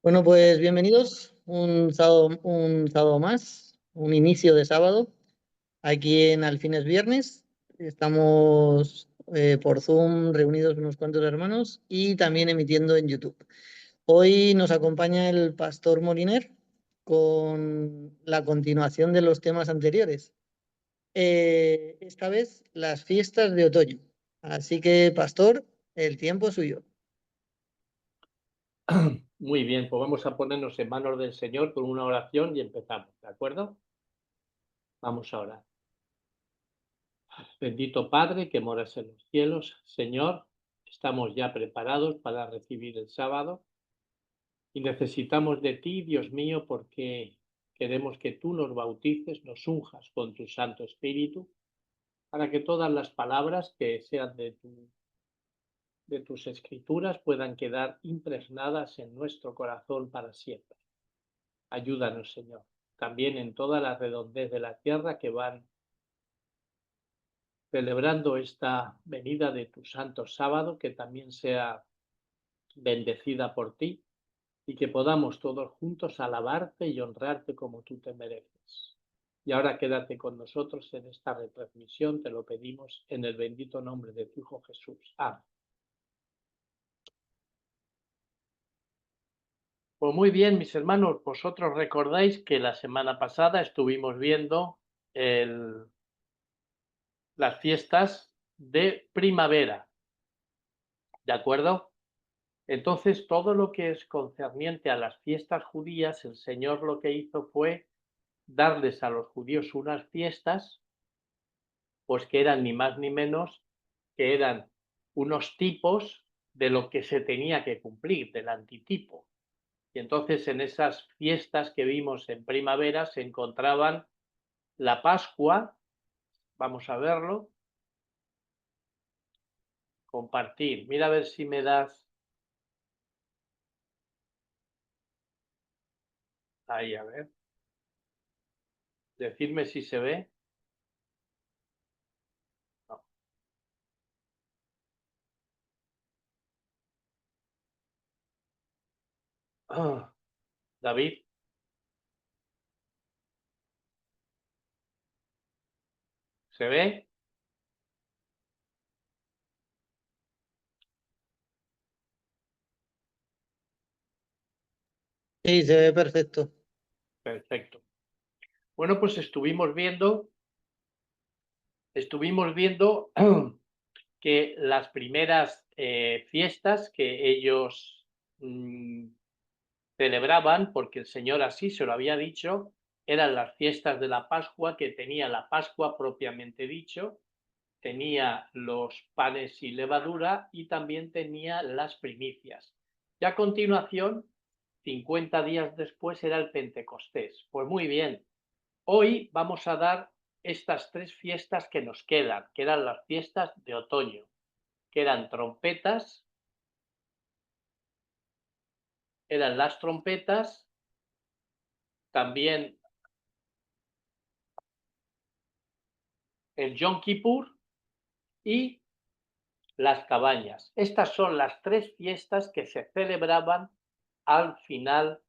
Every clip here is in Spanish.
Bueno, pues bienvenidos un sábado más, un inicio de sábado, aquí en Alfines Viernes. Estamos por Zoom reunidos unos cuantos hermanos y también emitiendo en YouTube. Hoy nos acompaña el pastor Moliner con la continuación de los temas anteriores. Esta vez las fiestas de otoño. Así que, pastor, el tiempo es suyo. Muy bien, pues vamos a ponernos en manos del Señor con una oración y empezamos, ¿de acuerdo? Vamos a orar. Bendito Padre que moras en los cielos, Señor, estamos ya preparados para recibir el sábado y necesitamos de ti, Dios mío, porque queremos que tú nos bautices, nos unjas con tu Santo Espíritu, para que todas las palabras que sean de tus escrituras puedan quedar impregnadas en nuestro corazón para siempre. Ayúdanos, Señor, también en toda la redondez de la tierra que van celebrando esta venida de tu santo sábado, que también sea bendecida por ti y que podamos todos juntos alabarte y honrarte como tú te mereces. Y ahora quédate con nosotros en esta retransmisión, te lo pedimos en el bendito nombre de tu Hijo Jesús. Amén. Pues muy bien, mis hermanos, vosotros recordáis que la semana pasada estuvimos viendo las fiestas de primavera, ¿de acuerdo? Entonces, todo lo que es concerniente a las fiestas judías, el Señor lo que hizo fue darles a los judíos unas fiestas, pues que eran ni más ni menos que eran unos tipos de lo que se tenía que cumplir, del antitipo. Y entonces en esas fiestas que vimos en primavera se encontraban la Pascua, vamos a verlo, compartir. Mira a ver si me das ahí, a ver, decidme si se ve. No. Ah, David, ¿se ve? Sí, se ve perfecto. Perfecto. Bueno, pues estuvimos viendo que las primeras fiestas que ellos celebraban, porque el Señor así se lo había dicho, eran las fiestas de la Pascua, que tenía la Pascua propiamente dicho, tenía los panes y levadura y también tenía las primicias. Y a continuación, 50 días después, era el Pentecostés. Pues muy bien, hoy vamos a dar estas tres fiestas que nos quedan, que eran las fiestas de otoño, que eran eran las trompetas, también el Yom Kippur y las cabañas. Estas son las tres fiestas que se celebraban al final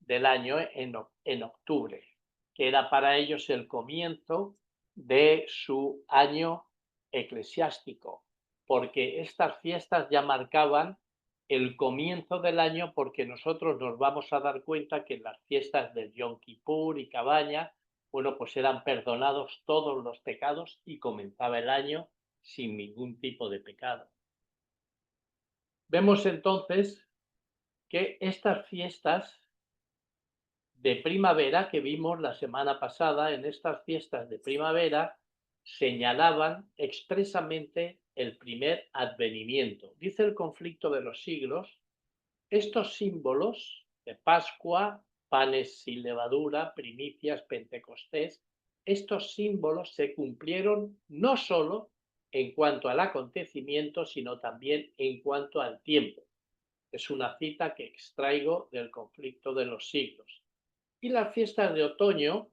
del año, en octubre, que era para ellos el comienzo de su año eclesiástico, porque estas fiestas ya marcaban el comienzo del año, porque nosotros nos vamos a dar cuenta que en las fiestas del Yom Kippur y Cabaña, bueno, pues eran perdonados todos los pecados y comenzaba el año sin ningún tipo de pecado. Vemos entonces que estas fiestas de primavera que vimos la semana pasada, en estas fiestas de primavera, señalaban expresamente el primer advenimiento. Dice el Conflicto de los Siglos, estos símbolos de Pascua, panes sin levadura, primicias, Pentecostés, estos símbolos se cumplieron no solo en cuanto al acontecimiento, sino también en cuanto al tiempo. Es una cita que extraigo del Conflicto de los Siglos. Y las fiestas de otoño,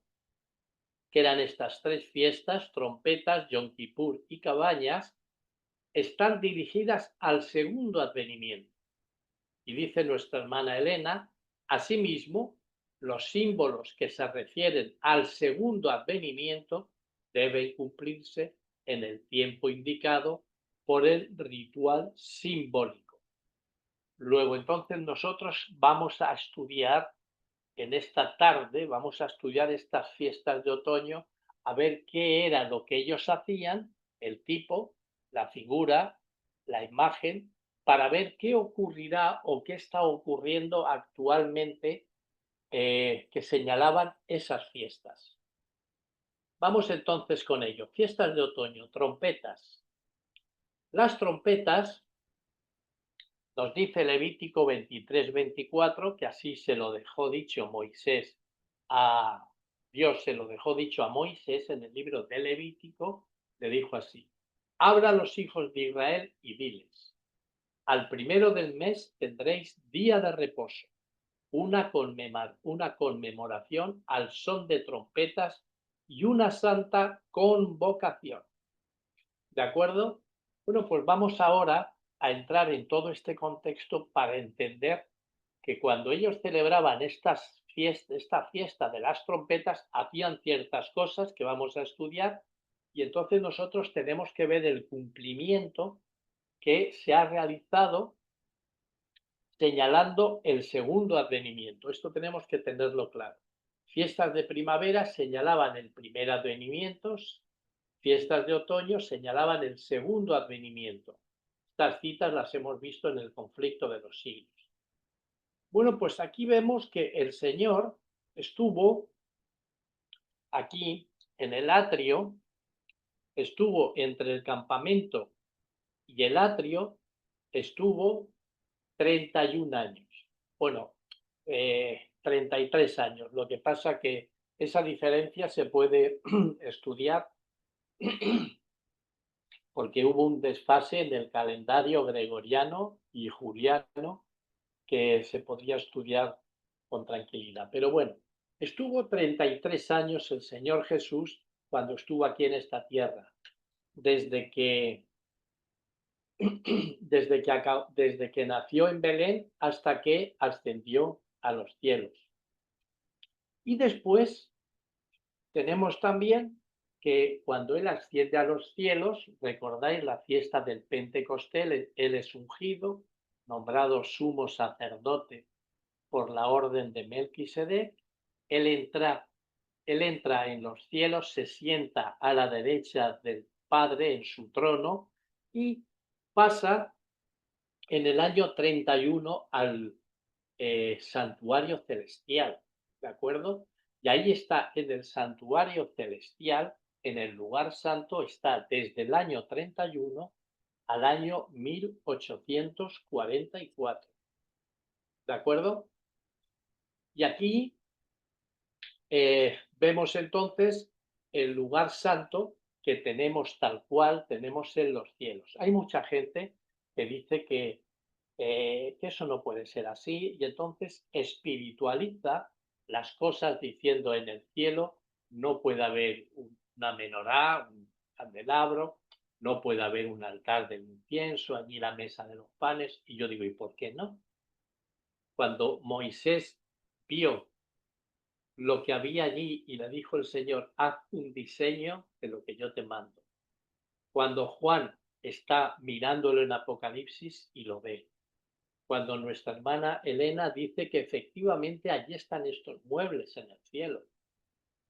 que eran estas tres fiestas, trompetas, Yom Kippur y cabañas, están dirigidas al segundo advenimiento. Y dice nuestra hermana Elena, Asimismo, los símbolos que se refieren al segundo advenimiento deben cumplirse en el tiempo indicado por el ritual simbólico. Luego, entonces, nosotros vamos a estudiar en esta tarde, vamos a estudiar estas fiestas de otoño, a ver qué era lo que ellos hacían, el tipo, la figura, la imagen, para ver qué ocurrirá o qué está ocurriendo actualmente que señalaban esas fiestas. Vamos entonces con ello. Fiestas de otoño, trompetas. Las trompetas, nos dice Levítico 23-24, que así se lo dejó dicho Moisés a Dios, se lo dejó dicho a Moisés en el libro de Levítico, le dijo así: habla a los hijos de Israel y diles: al primero del mes tendréis día de reposo, una conmemoración al son de trompetas y una santa convocación. ¿De acuerdo? Bueno, pues vamos ahora a entrar en todo este contexto para entender que cuando ellos celebraban esta fiesta de las trompetas, hacían ciertas cosas que vamos a estudiar, y entonces nosotros tenemos que ver el cumplimiento que se ha realizado señalando el segundo advenimiento. Esto tenemos que tenerlo claro. Fiestas de primavera señalaban el primer advenimiento, fiestas de otoño señalaban el segundo advenimiento. Estas citas las hemos visto en el conflicto de los siglos. Bueno, pues aquí vemos que el Señor estuvo aquí en el atrio, estuvo entre el campamento y el atrio, estuvo 31 años. Bueno, 33 años. Lo que pasa que esa diferencia se puede estudiar porque hubo un desfase en el calendario gregoriano y juliano que se podía estudiar con tranquilidad. Pero bueno, estuvo 33 años el Señor Jesús cuando estuvo aquí en esta tierra, desde que, desde que nació en Belén hasta que ascendió a los cielos. Y después tenemos también que cuando Él asciende a los cielos, recordáis la fiesta del Pentecostés, Él es ungido, nombrado sumo sacerdote por la orden de Melquisedec. Él entra en los cielos, se sienta a la derecha del Padre en su trono y pasa en el año 31 al santuario celestial, ¿de acuerdo? Y ahí está en el santuario celestial, en el lugar santo, está desde el año 31 al año 1844, ¿de acuerdo? Y aquí vemos entonces el lugar santo que tenemos tal cual tenemos en los cielos. Hay mucha gente que dice que eso no puede ser así y entonces espiritualiza las cosas diciendo en el cielo no puede haber una menorá, un candelabro, no puede haber un altar del incienso, allí la mesa de los panes. Y yo digo, ¿y por qué no? Cuando Moisés vio lo que había allí y le dijo el Señor, haz un diseño de lo que yo te mando. Cuando Juan está mirándolo en Apocalipsis y lo ve. Cuando nuestra hermana Elena dice que efectivamente allí están estos muebles en el cielo.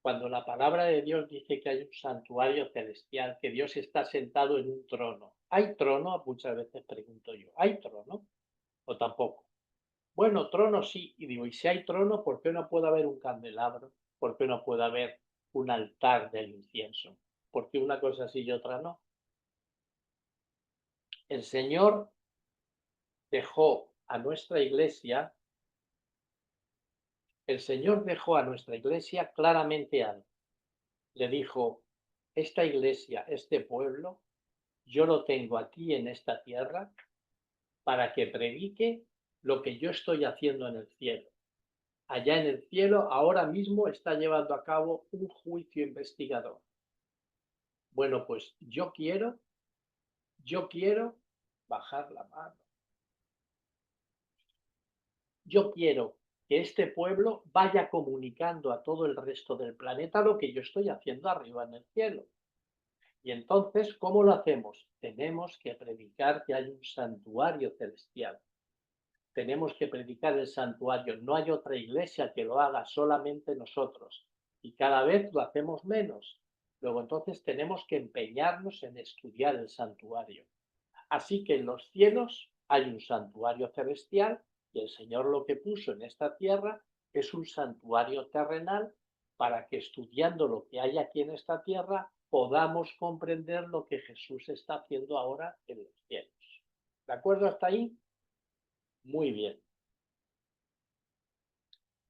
Cuando la palabra de Dios dice que hay un santuario celestial, que Dios está sentado en un trono. ¿Hay trono? Muchas veces pregunto yo, ¿hay trono? ¿O tampoco? Bueno, trono sí. Y digo, ¿y si hay trono, por qué no puede haber un candelabro? ¿Por qué no puede haber un altar del incienso? ¿Por qué una cosa sí y otra no? El Señor dejó a nuestra iglesia, claramente algo. Le dijo, esta iglesia, este pueblo, yo lo tengo aquí en esta tierra para que predique lo que yo estoy haciendo en el cielo. Allá en el cielo, ahora mismo está llevando a cabo un juicio investigador. Bueno, pues yo quiero bajar la mano. Yo quiero que este pueblo vaya comunicando a todo el resto del planeta lo que yo estoy haciendo arriba en el cielo. Y entonces, ¿cómo lo hacemos? Tenemos que predicar que hay un santuario celestial. Tenemos que predicar el santuario. No hay otra iglesia que lo haga, solamente nosotros. Y cada vez lo hacemos menos. Luego entonces tenemos que empeñarnos en estudiar el santuario. Así que en los cielos hay un santuario celestial y el Señor lo que puso en esta tierra es un santuario terrenal para que estudiando lo que hay aquí en esta tierra podamos comprender lo que Jesús está haciendo ahora en los cielos. ¿De acuerdo hasta ahí? Muy bien.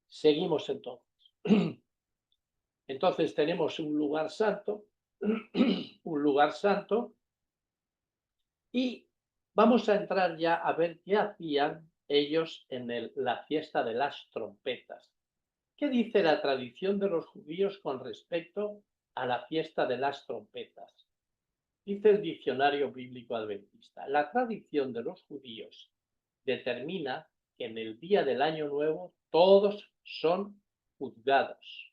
Seguimos entonces. Entonces tenemos un lugar santo, un lugar santo, y vamos a entrar ya a ver qué hacían ellos en la fiesta de las trompetas. ¿Qué dice la tradición de los judíos con respecto a la fiesta de las trompetas? Dice el diccionario bíblico adventista, la tradición de los judíos determina que en el día del año nuevo todos son juzgados.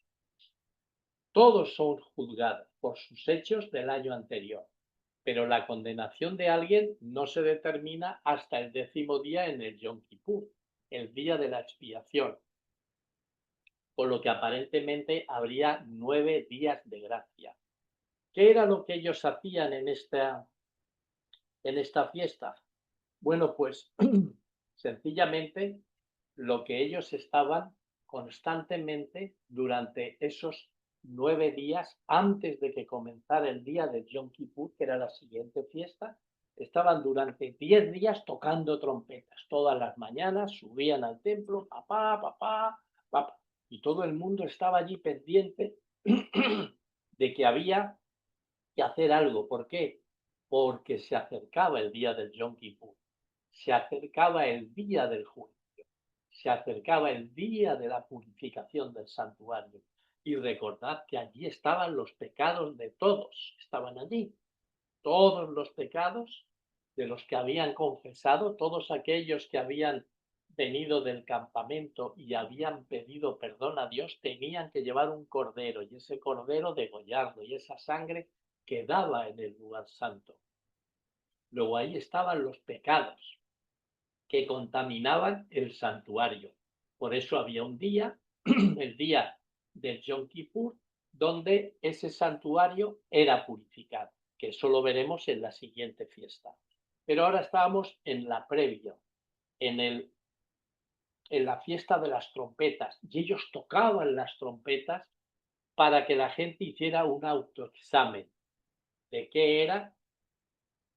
Todos son juzgados por sus hechos del año anterior, pero la condenación de alguien no se determina hasta el 10º día en el Yom Kippur, el día de la expiación, por lo que aparentemente habría 9 días de gracia. ¿Qué era lo que ellos hacían en esta fiesta? Bueno, pues sencillamente lo que ellos estaban constantemente durante esos 9 días antes de que comenzara el día de Yom Kippur, que era la siguiente fiesta, estaban durante 10 días tocando trompetas. Todas las mañanas subían al templo, papá, papá, papá, y todo el mundo estaba allí pendiente de que había que hacer algo. ¿Por qué? Porque se acercaba el día del Yom Kippur, se acercaba el día del juicio, se acercaba el día de la purificación del santuario. Y recordad que allí estaban los pecados de todos, estaban allí. Todos los pecados de los que habían confesado, todos aquellos que habían venido del campamento y habían pedido perdón a Dios, tenían que llevar un cordero y ese cordero degollarlo y esa sangre quedaba en el lugar santo. Luego ahí estaban los pecados que contaminaban el santuario. Por eso había un día, el día del Yom Kippur, donde ese santuario era purificado, que eso lo veremos en la siguiente fiesta. Pero ahora estábamos en la previa, en la fiesta de las trompetas, y ellos tocaban las trompetas para que la gente hiciera un autoexamen de qué era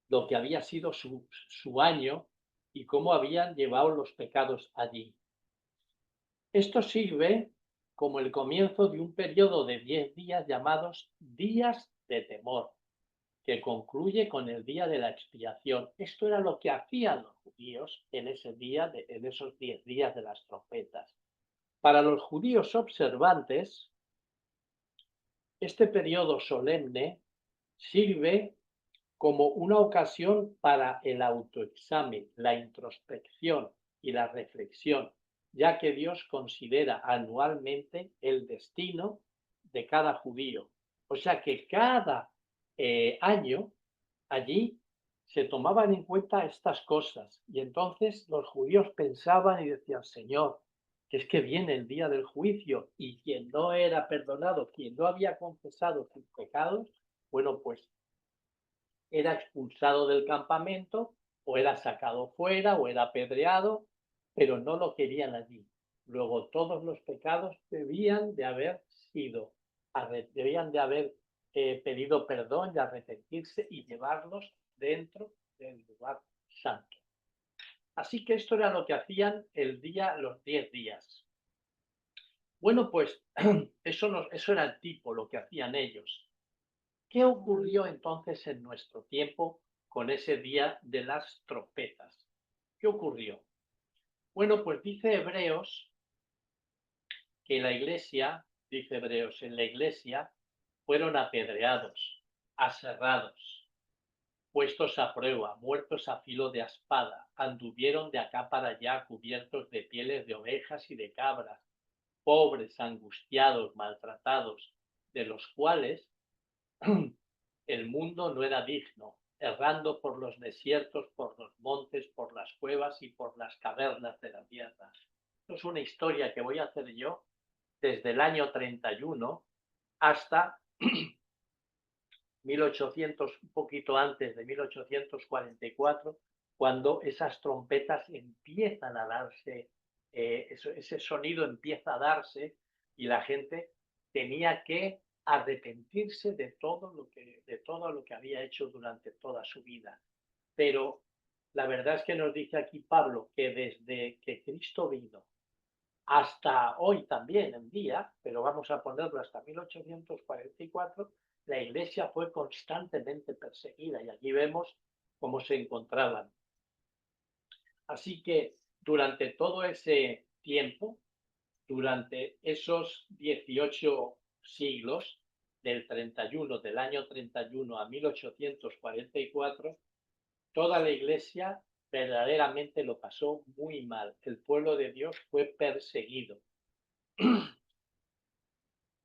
lo que había sido su año y cómo habían llevado los pecados allí. Esto sirve como el comienzo de un periodo de 10 días llamados días de temor, que concluye con el día de la expiación. Esto era lo que hacían los judíos en ese día, en esos 10 días de las trompetas. Para los judíos observantes, este periodo solemne sirve como una ocasión para el autoexamen, la introspección y la reflexión, ya que Dios considera anualmente el destino de cada judío. O sea que cada año allí se tomaban en cuenta estas cosas y entonces los judíos pensaban y decían, Señor, que es que viene el día del juicio y quien no era perdonado, quien no había confesado sus pecados, bueno, pues era expulsado del campamento o era sacado fuera o era apedreado, pero no lo querían allí. Luego todos los pecados debían de haber pedido perdón y arrepentirse y llevarlos dentro del lugar santo. Así que esto era lo que hacían los 10 días. Bueno, pues eso era el tipo, lo que hacían ellos. ¿Qué ocurrió entonces en nuestro tiempo con ese día de las trompetas? ¿Qué ocurrió? Bueno, pues dice Hebreos que en la iglesia fueron apedreados, aserrados, puestos a prueba, muertos a filo de espada, anduvieron de acá para allá cubiertos de pieles de ovejas y de cabras, pobres, angustiados, maltratados, de los cuales el mundo no era digno, errando por los desiertos, por los montes, por las cuevas y por las cavernas de la tierra. Esto es una historia que voy a hacer yo desde el año 31 hasta 1800, un poquito antes de 1844, cuando esas trompetas empiezan a darse, ese sonido empieza a darse y la gente tenía que arrepentirse de todo lo que había hecho durante toda su vida. Pero la verdad es que nos dice aquí Pablo que desde que Cristo vino hasta hoy también en día, pero vamos a ponerlo hasta 1844, la Iglesia fue constantemente perseguida y aquí vemos cómo se encontraban. Así que durante todo ese tiempo, durante esos 18 siglos, del año 31 a 1844, toda la Iglesia verdaderamente lo pasó muy mal. El pueblo de Dios fue perseguido.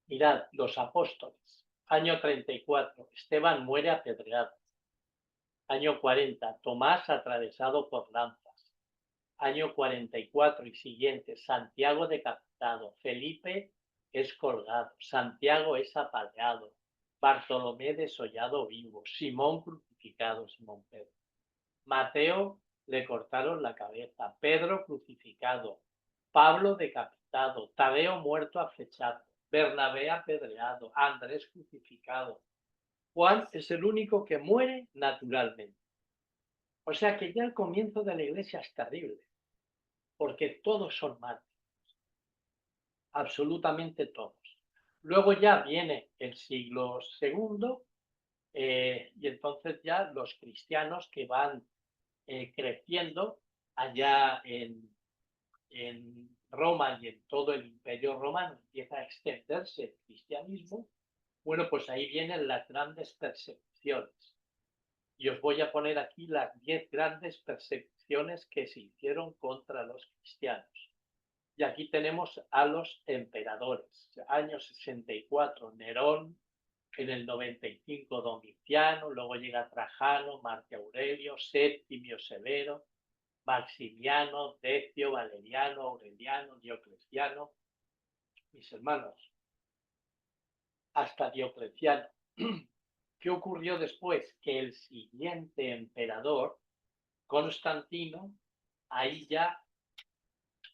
Mirad, los apóstoles. Año 34, Esteban muere apedreado. Año 40, Tomás atravesado por lanzas. Año 44 y siguientes, Santiago decapitado. Felipe es colgado. Santiago es apaleado. Bartolomé desollado vivo. Simón crucificado, Simón Pedro. Mateo le cortaron la cabeza. Pedro crucificado. Pablo decapitado. Tadeo muerto a flechazo. Bernabé apedreado, Andrés crucificado. Juan es el único que muere naturalmente. O sea que ya el comienzo de la Iglesia es terrible, porque todos son mártires, absolutamente todos. Luego ya viene el siglo II y entonces ya los cristianos que van creciendo allá en Roma y en todo el Imperio Romano empieza a extenderse el cristianismo. Bueno, pues ahí vienen las grandes persecuciones. Y os voy a poner aquí las 10 grandes persecuciones que se hicieron contra los cristianos. Y aquí tenemos a los emperadores. Año 64, Nerón, en el 95, Domiciano, luego llega Trajano, Marco Aurelio, Septimio Severo, Maximiano, Decio, Valeriano, Aureliano, Diocleciano, mis hermanos, hasta Diocleciano. ¿Qué ocurrió después? Que el siguiente emperador, Constantino, ahí ya,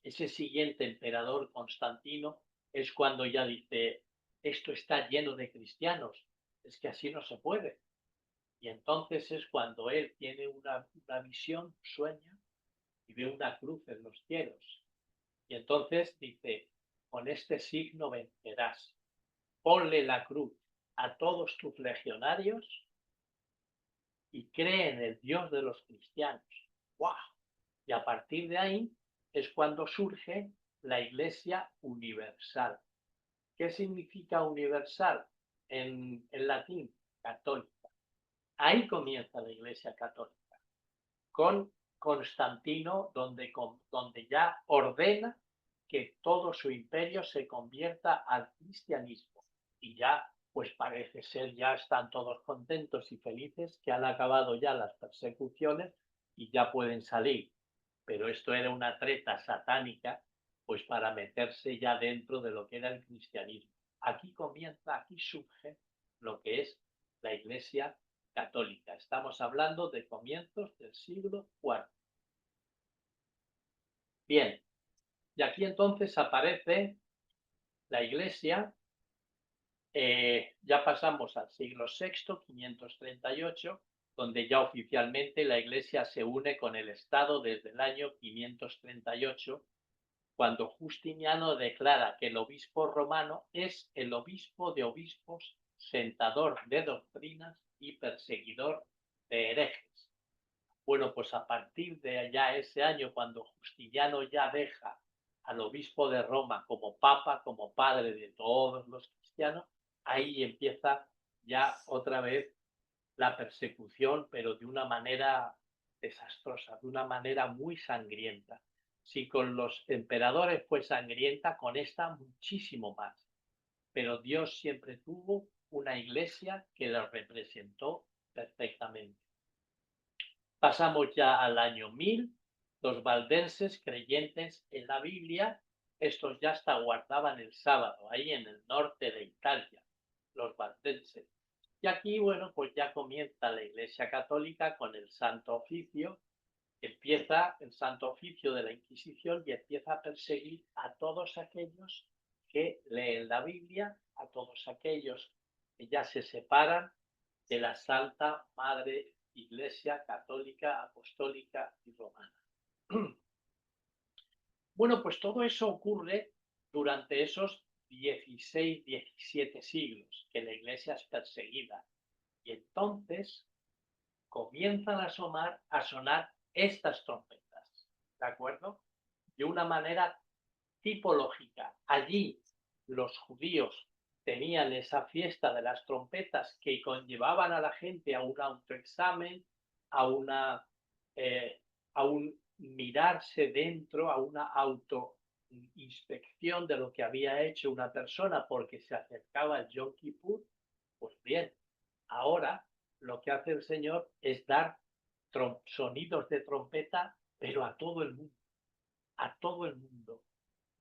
ese siguiente emperador Constantino, es cuando ya dice, esto está lleno de cristianos, es que así no se puede. Y entonces es cuando él tiene una visión, sueña, y ve una cruz en los cielos. Y entonces dice, con este signo vencerás. Ponle la cruz a todos tus legionarios y cree en el Dios de los cristianos. ¡Wow! Y a partir de ahí es cuando surge la Iglesia universal. ¿Qué significa universal? En latín, católica. Ahí comienza la Iglesia católica, con Constantino, donde ya ordena que todo su imperio se convierta al cristianismo. Y ya, pues parece ser, ya están todos contentos y felices, que han acabado ya las persecuciones y ya pueden salir. Pero esto era una treta satánica, pues para meterse ya dentro de lo que era el cristianismo. Aquí surge lo que es la Iglesia católica. Estamos hablando de comienzos del siglo IV. Bien, y aquí entonces aparece la Iglesia, ya pasamos al siglo VI, 538, donde ya oficialmente la Iglesia se une con el Estado desde el año 538, cuando Justiniano declara que el obispo romano es el obispo de obispos, sentador de doctrinas y perseguidor de herejes. Bueno, pues a partir de ya ese año, cuando Justiniano ya deja al obispo de Roma como papa, como padre de todos los cristianos, ahí empieza ya otra vez la persecución, pero de una manera desastrosa, de una manera muy sangrienta. Si con los emperadores fue sangrienta, con esta muchísimo más. Pero Dios siempre tuvo una iglesia que la representó perfectamente. Pasamos ya al año 1000, los valdenses creyentes en la Biblia, estos ya hasta guardaban el sábado, ahí en el norte de Italia, los valdenses. Y aquí, bueno, pues ya comienza la Iglesia Católica con el Santo Oficio, empieza el Santo Oficio de la Inquisición y empieza a perseguir a todos aquellos que leen la Biblia, a todos aquellos que ya se separan de la Santa Madre Iglesia Católica, Apostólica y Romana. Bueno, pues todo eso ocurre durante esos 16, 17 siglos que la Iglesia es perseguida. Y entonces comienzan a sonar estas trompetas, ¿de acuerdo? De una manera tipológica. Allí los judíos tenían esa fiesta de las trompetas que conllevaban a la gente a un autoexamen, a una a un mirarse dentro, a una autoinspección de lo que había hecho una persona porque se acercaba el Yom Kippur. Pues bien, ahora lo que hace el Señor es dar sonidos de trompeta, pero a todo el mundo, a todo el mundo.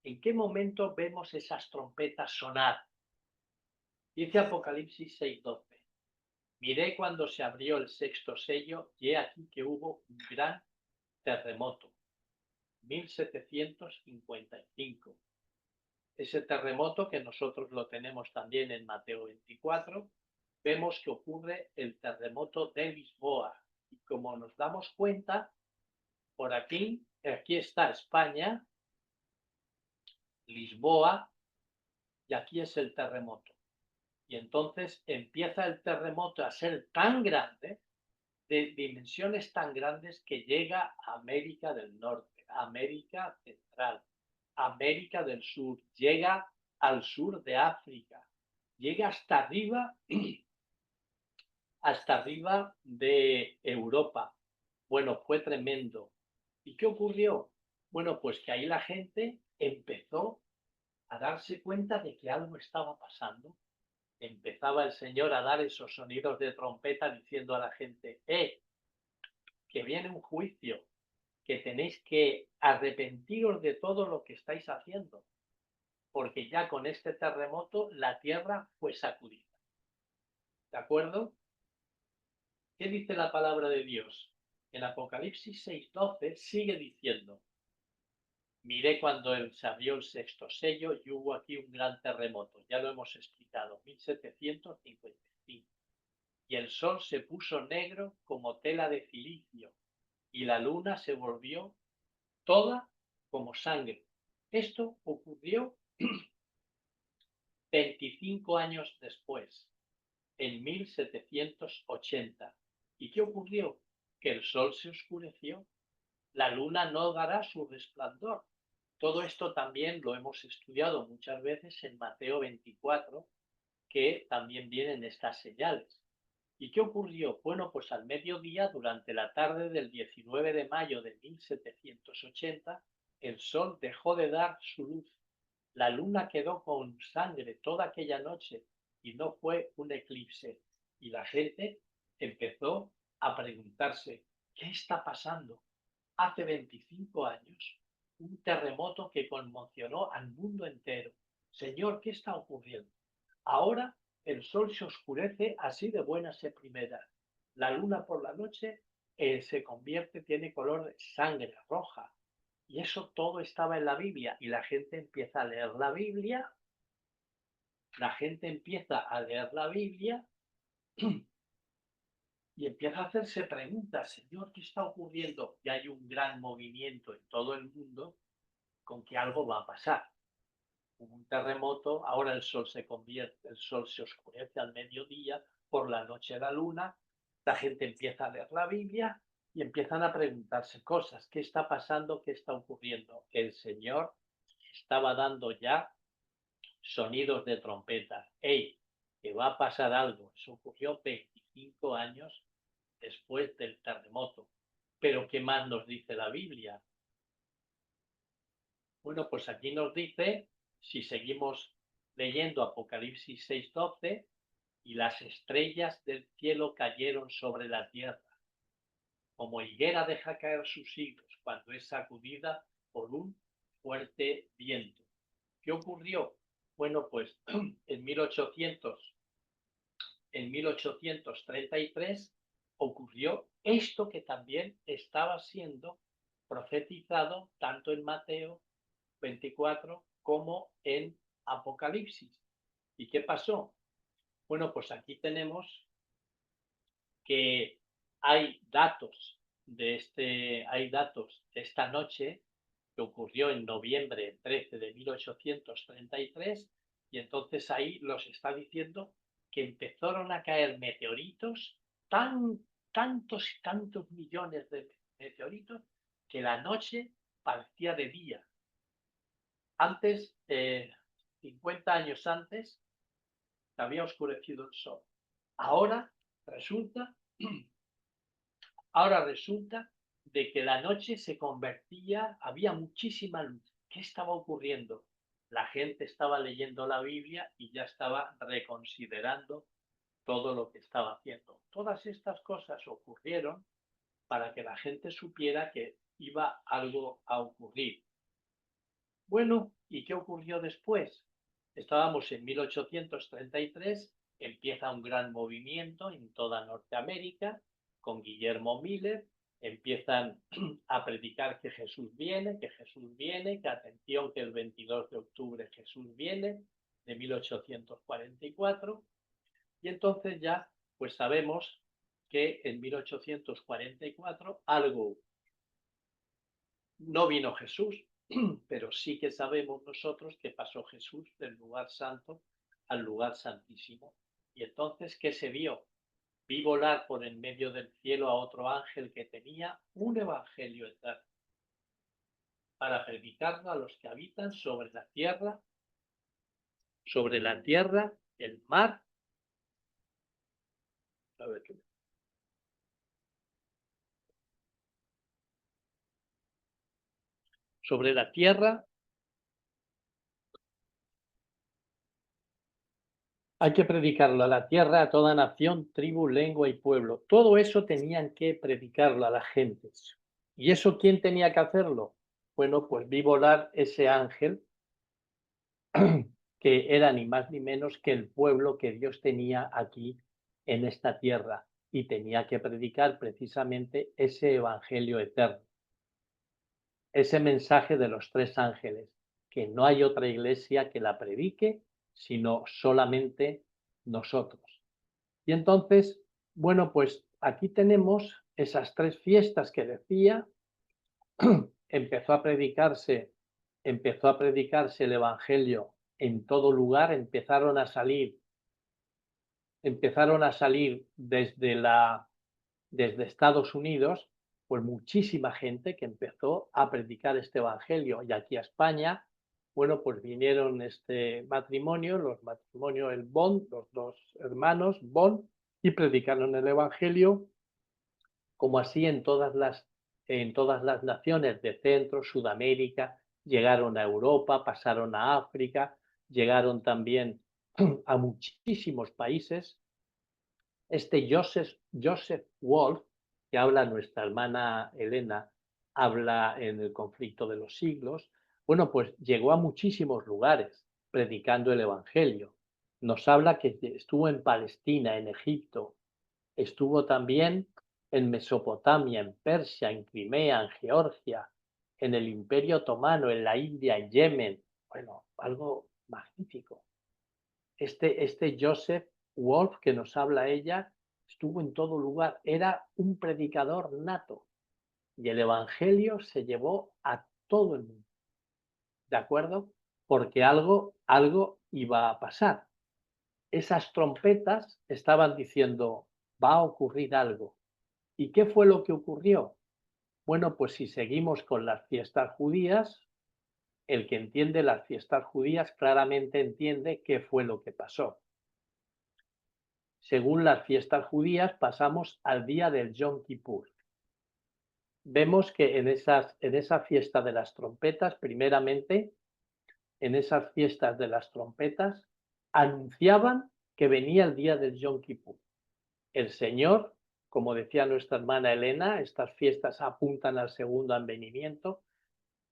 ¿En qué momento vemos esas trompetas sonar? Dice Apocalipsis 6:12. Miré cuando se abrió el sexto sello y he aquí que hubo un gran terremoto, 1755. Ese terremoto que nosotros lo tenemos también en Mateo 24, vemos que ocurre el terremoto de Lisboa. Y como nos damos cuenta, por aquí está España, Lisboa, y aquí es el terremoto. Y entonces empieza el terremoto a ser tan grande, de dimensiones tan grandes, que llega a América del Norte, América Central, América del Sur, llega al sur de África, llega hasta arriba de Europa. Bueno, fue tremendo. ¿Y qué ocurrió? Bueno, pues que ahí la gente empezó a darse cuenta de que algo estaba pasando. Empezaba el Señor a dar esos sonidos de trompeta diciendo a la gente, que viene un juicio, que tenéis que arrepentiros de todo lo que estáis haciendo, porque ya con este terremoto la tierra fue sacudida. ¿De acuerdo? ¿Qué dice la palabra de Dios? En Apocalipsis 6:12 sigue diciendo, miré cuando se abrió el sexto sello y hubo aquí un gran terremoto, ya lo hemos explicado, 1755. Y el sol se puso negro como tela de cilicio y la luna se volvió toda como sangre. Esto ocurrió 25 años después, en 1780. ¿Y qué ocurrió? Que el sol se oscureció, la luna no dará su resplandor. Todo esto también lo hemos estudiado muchas veces en Mateo 24, que también vienen estas señales. ¿Y qué ocurrió? Bueno, pues al mediodía, durante la tarde del 19 de mayo de 1780, el sol dejó de dar su luz. La luna quedó con sangre toda aquella noche y no fue un eclipse. Y la gente empezó a preguntarse, ¿qué está pasando? Hace 25 años, un terremoto que conmocionó al mundo entero. Señor, ¿qué está ocurriendo? Ahora el sol se oscurece así de buenas a primeras. La luna por la noche se convierte, tiene color de sangre roja. Y eso todo estaba en la Biblia. Y la gente empieza a leer la Biblia. La gente empieza a leer la Biblia y empieza a hacerse preguntas. Señor, ¿qué está ocurriendo? Y hay un gran movimiento en todo el mundo con que algo va a pasar. Hubo un terremoto, ahora el sol se oscurece al mediodía, por la noche la luna, la gente empieza a leer la Biblia y empiezan a preguntarse cosas. ¿Qué está pasando? ¿Qué está ocurriendo? El Señor estaba dando ya sonidos de trompeta. ¡Ey! Que va a pasar algo. Eso ocurrió 25 años después del terremoto. Pero ¿qué más nos dice la Biblia? Bueno, pues aquí nos dice, si seguimos leyendo Apocalipsis 6:12, y las estrellas del cielo cayeron sobre la tierra, como higuera deja caer sus higos cuando es sacudida por un fuerte viento. ¿Qué ocurrió? Bueno, pues en 1833 ocurrió esto que también estaba siendo profetizado tanto en Mateo 24 como en Apocalipsis. ¿Y qué pasó? Bueno, pues aquí tenemos que hay datos de esta noche que ocurrió en noviembre 13 de 1833, y entonces ahí los está diciendo que empezaron a caer meteoritos, tantos y tantos millones de meteoritos, que la noche parecía de día. Antes, 50 años antes, se había oscurecido el sol. Ahora resulta de que la noche se convertía, había muchísima luz. ¿Qué estaba ocurriendo? La gente estaba leyendo la Biblia y ya estaba reconsiderando todo lo que estaba haciendo. Todas estas cosas ocurrieron para que la gente supiera que iba algo a ocurrir. Bueno, ¿y qué ocurrió después? Estábamos en 1833, empieza un gran movimiento en toda Norteamérica con Guillermo Miller, empiezan a predicar que Jesús viene, que atención, que el 22 de octubre Jesús viene, de 1844, y entonces ya pues sabemos que en 1844 algo no vino Jesús, pero sí que sabemos nosotros que pasó Jesús del lugar santo al lugar santísimo. Y entonces, ¿qué se vio? Vi volar por en medio del cielo a otro ángel que tenía un evangelio eterno para predicarlo a los que habitan sobre la tierra, el mar. A ver, sobre la tierra. Hay que predicarlo a la tierra, a toda nación, tribu, lengua y pueblo. Todo eso tenían que predicarlo a la gente. ¿Y eso quién tenía que hacerlo? Bueno, pues vi volar ese ángel que era ni más ni menos que el pueblo que Dios tenía aquí en esta tierra y tenía que predicar precisamente ese evangelio eterno, ese mensaje de los tres ángeles, que no hay otra iglesia que la predique, sino solamente nosotros. Y entonces, bueno, pues aquí tenemos esas tres fiestas que decía, empezó a predicarse el evangelio en todo lugar, empezaron a salir desde Estados Unidos, pues muchísima gente que empezó a predicar este evangelio. Y aquí a España, bueno, pues vinieron este matrimonio, los dos hermanos Bond, y predicaron el evangelio, como así en todas las naciones de Centro, Sudamérica, llegaron a Europa, pasaron a África, llegaron también a muchísimos países. Este Joseph Wolf, que habla nuestra hermana Elena, habla en el conflicto de los siglos, bueno, pues llegó a muchísimos lugares predicando el Evangelio. Nos habla que estuvo en Palestina, en Egipto, estuvo también en Mesopotamia, en Persia, en Crimea, en Georgia, en el Imperio Otomano, en la India, en Yemen. Bueno, algo magnífico. Este Joseph Wolf que nos habla ella estuvo en todo lugar, era un predicador nato y el Evangelio se llevó a todo el mundo, ¿de acuerdo? Porque algo iba a pasar. Esas trompetas estaban diciendo, va a ocurrir algo. ¿Y qué fue lo que ocurrió? Bueno, pues si seguimos con las fiestas judías, el que entiende las fiestas judías claramente entiende qué fue lo que pasó. según las fiestas judías, pasamos al día del Yom Kippur. Vemos que en esa fiesta de las trompetas, primeramente, en esas fiestas de las trompetas, anunciaban que venía el día del Yom Kippur. El Señor, como decía nuestra hermana Elena, estas fiestas apuntan al segundo advenimiento.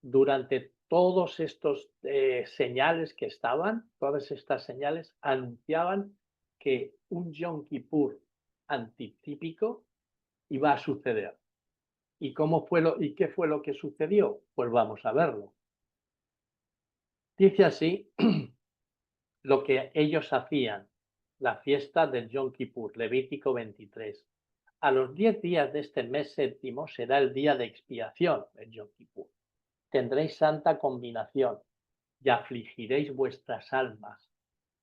Durante todos estos señales que estaban, todas estas señales anunciaban que un Yom Kippur antitípico iba a suceder. ¿Y qué fue lo que sucedió? Pues vamos a verlo. Dice así lo que ellos hacían, la fiesta del Yom Kippur, Levítico 23. A los 10 días de este mes séptimo será el día de expiación, el Yom Kippur. Tendréis santa combinación y afligiréis vuestras almas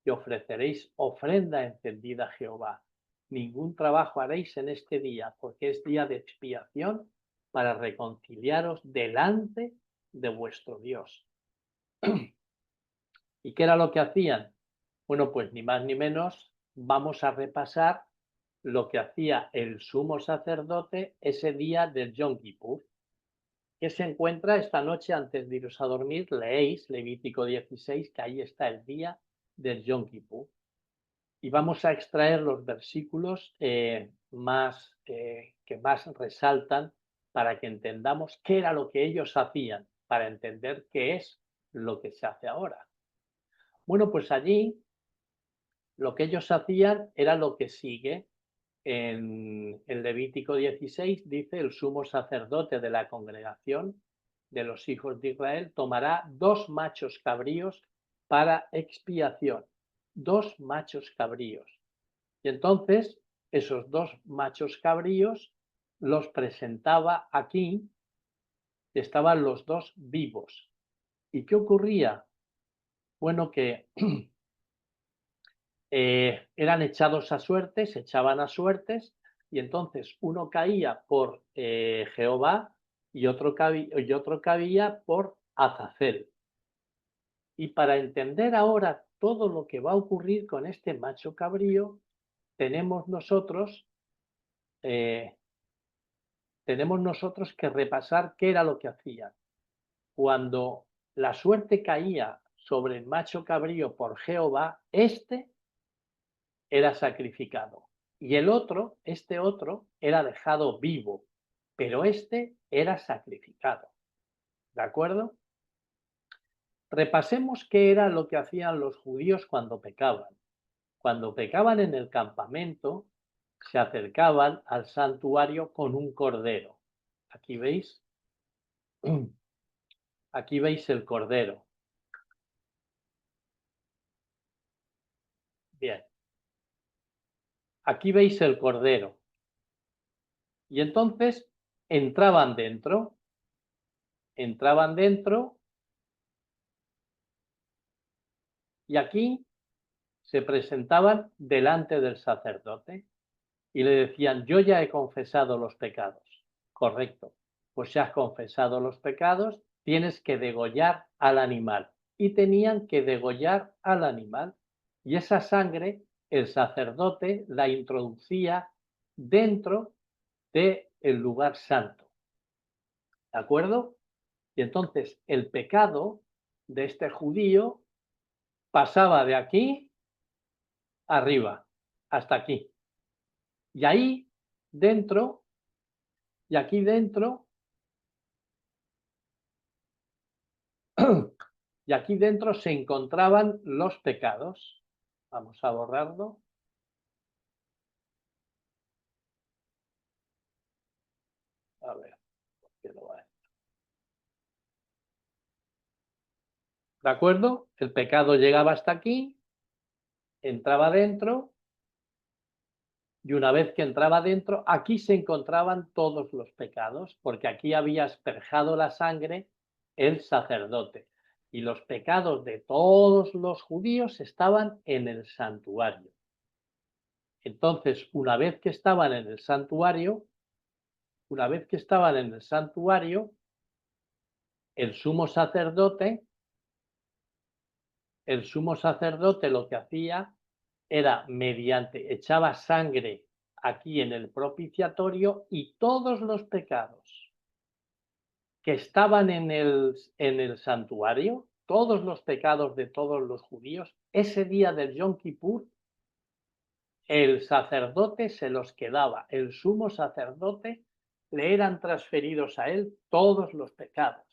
y ofreceréis ofrenda encendida a Jehová. Ningún trabajo haréis en este día, porque es día de expiación para reconciliaros delante de vuestro Dios. ¿Y qué era lo que hacían? Bueno, pues ni más ni menos vamos a repasar lo que hacía el sumo sacerdote ese día del Yom Kippur, que se encuentra esta noche antes de iros a dormir, leéis Levítico 16, que ahí está el día del Yom Kippur. Y vamos a extraer los versículos que más resaltan para que entendamos qué era lo que ellos hacían, para entender qué es lo que se hace ahora. Bueno, pues allí lo que ellos hacían era lo que sigue. En Levítico 16 dice: el sumo sacerdote de la congregación de los hijos de Israel tomará 2 machos cabríos para expiación. 2 machos cabríos. Y entonces esos 2 machos cabríos los presentaba aquí, estaban los 2 vivos. ¿Y qué ocurría? Bueno, que eran echados a suertes, se echaban a suertes, y entonces uno caía por Jehová y otro caía por Azazel. Y para entender ahora todo lo que va a ocurrir con este macho cabrío, tenemos nosotros que repasar qué era lo que hacían. Cuando la suerte caía sobre el macho cabrío por Jehová, este era sacrificado. Y este otro, era dejado vivo, pero este era sacrificado. ¿De acuerdo? Repasemos qué era lo que hacían los judíos cuando pecaban. Cuando pecaban en el campamento, se acercaban al santuario con un cordero. Aquí veis. Aquí veis el cordero. Bien. Aquí veis el cordero. Y entonces entraban dentro y aquí se presentaban delante del sacerdote y le decían: yo ya he confesado los pecados. Correcto. Pues si has confesado los pecados, tienes que degollar al animal. Y tenían que degollar al animal. Y esa sangre el sacerdote la introducía dentro del lugar santo. ¿De acuerdo? Y entonces el pecado de este judío pasaba de aquí arriba hasta aquí. Y ahí dentro, y aquí dentro, y aquí dentro se encontraban los pecados. Vamos a borrarlo. A ver, ¿por qué no va? ¿De acuerdo? El pecado llegaba hasta aquí, entraba dentro, y una vez que entraba dentro, aquí se encontraban todos los pecados, porque aquí había asperjado la sangre el sacerdote. Y los pecados de todos los judíos estaban en el santuario. Entonces, una vez que estaban en el santuario, el sumo sacerdote lo que hacía era echaba sangre aquí en el propiciatorio y todos los pecados que estaban en el santuario, todos los pecados de todos los judíos, ese día del Yom Kippur, el sacerdote se los quedaba, el sumo sacerdote le eran transferidos a él todos los pecados.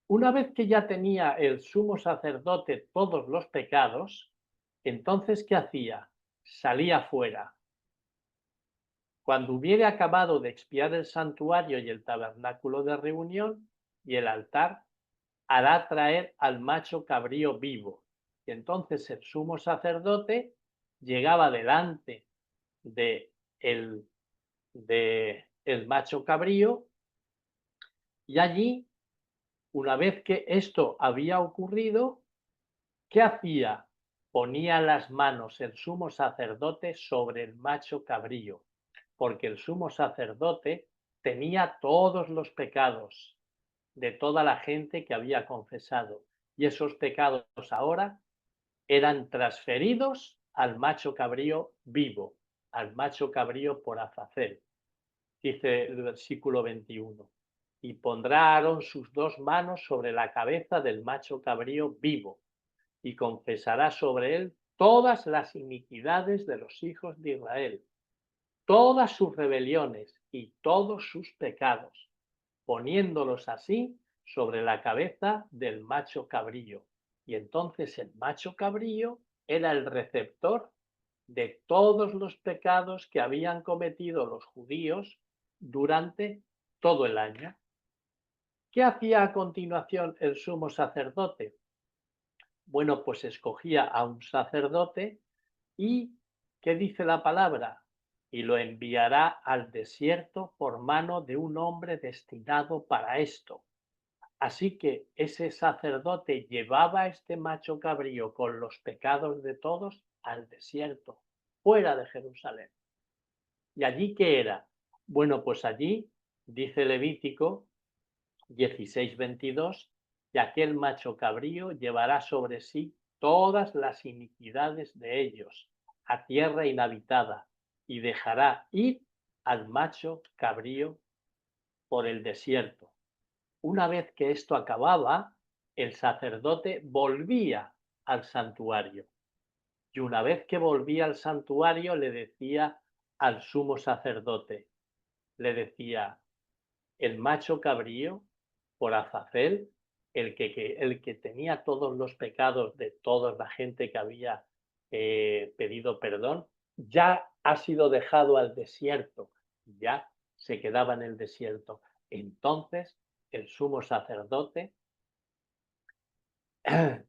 Una vez que ya tenía el sumo sacerdote todos los pecados, entonces, ¿qué hacía? Salía fuera. Cuando hubiere acabado de expiar el santuario y el tabernáculo de reunión y el altar, hará traer al macho cabrío vivo. Y entonces el sumo sacerdote llegaba delante de el macho cabrío y allí, una vez que esto había ocurrido, ¿qué hacía? Ponía las manos el sumo sacerdote sobre el macho cabrío, porque el sumo sacerdote tenía todos los pecados de toda la gente que había confesado, y esos pecados ahora eran transferidos al macho cabrío vivo, al macho cabrío por Azazel. Dice el versículo 21. Y pondrá Aarón sus 2 manos sobre la cabeza del macho cabrío vivo, y confesará sobre él todas las iniquidades de los hijos de Israel, todas sus rebeliones y todos sus pecados, poniéndolos así sobre la cabeza del macho cabrío. Y entonces el macho cabrío era el receptor de todos los pecados que habían cometido los judíos durante todo el año. ¿Qué hacía a continuación el sumo sacerdote? Bueno, pues escogía a un sacerdote y, ¿qué dice la palabra? Y lo enviará al desierto por mano de un hombre destinado para esto. Así que ese sacerdote llevaba a este macho cabrío con los pecados de todos al desierto, fuera de Jerusalén. ¿Y allí qué era? Bueno, pues allí, dice Levítico 16:22, y aquel macho cabrío llevará sobre sí todas las iniquidades de ellos a tierra inhabitada y dejará ir al macho cabrío por el desierto. Una vez que esto acababa, el sacerdote volvía al santuario. Y una vez que volvía al santuario, le decía al sumo sacerdote, le decía, el macho cabrío por Azazel, el que tenía todos los pecados de toda la gente que había pedido perdón, ya ha sido dejado al desierto, ya se quedaba en el desierto. Entonces el sumo sacerdote